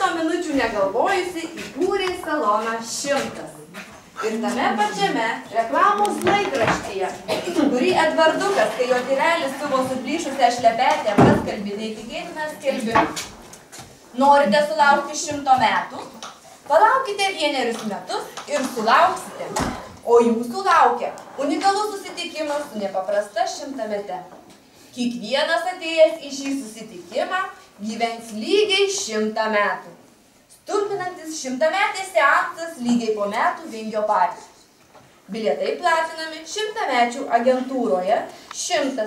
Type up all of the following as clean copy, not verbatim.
100 minučių negalvojusi įkūrė saloną 100. Ir tame pačiame reklamos laikraštyje, kurį Edvardukas, kai jo tėvelis siuvo suplyšusią šlepetę, paskelbė neįtikėtiną skelbimą. Norite sulaukti 100 metų? Palaukite 1 metus ir sulauksite. O jūsų laukia unikalus susitikimas su nepaprasta 100-mete. Kiekvienas atėjęs į šį susitikimą gyvens lygiai 100 metų. Stulbinantis 100-metės seansas lygiai po metų Vingio parke. Bilietai platinami 100-mečių agentūroje 100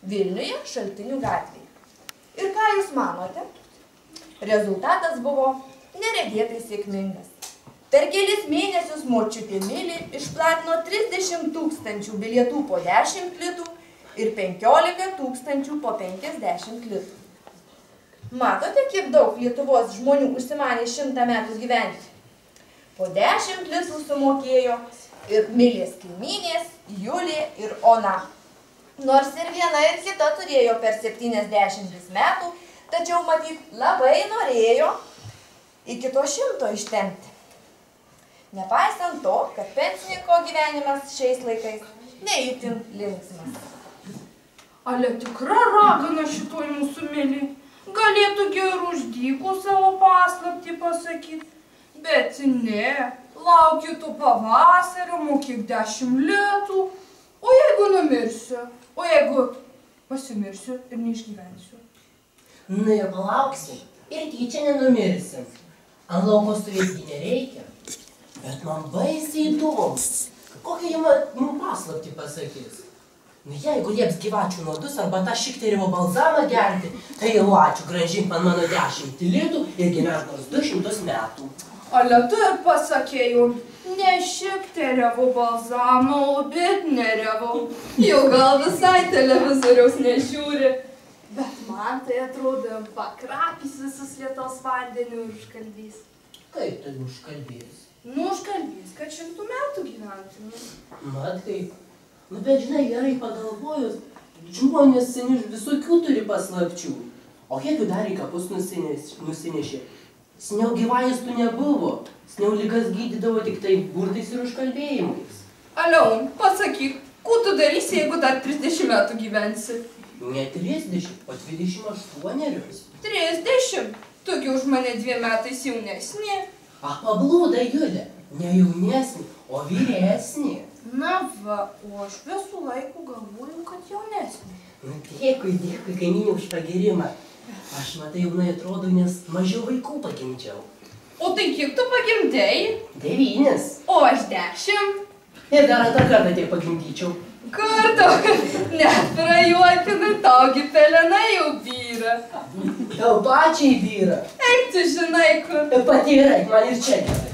Vilniuje Šaltinių gatvėje. Ir ką jūs manote? Rezultatas buvo neregėtai sėkmingas. Per kelis mėnesius močiutė Milė išplatino 30 000 bilietų po 10 litų ir 15 000 po 50 litų. Matote, kiek daug Lietuvos žmonių užsimanė 100 metų gyventi? Po 10 litų sumokėjo ir Milės kaimynės Julė ir Ona. Nors ir viena ir kita turėjo per 70 metų, tačiau matyt labai norėjo iki to 100 ištempti. Nepaisant to, kad pensininko gyvenimas šiais laikais neįtin linksmas. Ale tikra ragana šitoj mūsų Milė. Galėtų gerų uždykų savo paslaptį pasakyti. Bet ne, laukiu to pavasario, mokėk 10 litų. O jeigu numirsiu? O jeigu pasimirsiu ir neišgyvensiu? Na ir palauksim. Ir tyčia nenumirsim. Ant lauko stovėti nereikia. Bet man baisiai įdomu, kokią jie man paslaptį pasakys. Nu, jeigu lieps gyvačių nuodus arba tą šikterio balzamą gerti, tai jau ačiū, grąžink man mano 10 litų ir gyvenk nors 200 metų. Ale tu ir pasakėjau, ne šikterio balzamą, bet nerevau. Jau gal visai televizoriaus nežiūri. Bet man tai atrodo, pakrapys visus lietos vandeniu ir užkalbys. Kaip tai užkalbės? Nu, užkalbys, kad 100 metų gyventum. Mat kaip. Nu, bet žinai, gerai pagalvojus, žmonės seni visokių turi paslapčių. O kiek jų dar į kapus nusinešė? Seniau gyvajistų nebuvo. Seniau ligas gydydavo tik tai burtais ir užkalbėjimais. Aliau, pasakyk, ko tu darysi, jeigu dar 30 metų gyvensi? Ne 30, o 28. 30? Tugi už mane 2 metais jaunesnė. Pablūda, Julė, ne jaunesnė, o vyresnė. Na va, o aš visų laikų galvoju, kad jaunesnė. Dėkui, kaimynė, už pagirimą. Aš matai jaunai atrodo, nes mažiau vaikų pagimdžiau. O tai kiek tu pagimdei? 9. O aš 10. Ir dar antrą kartą tiek pagimdyčiau. Kartą, net prajuokina, taugi pelenai jau vyra. Tau pačiai vyra. Eik, tu žinai, kur. Pati yra, man ir čia gerai.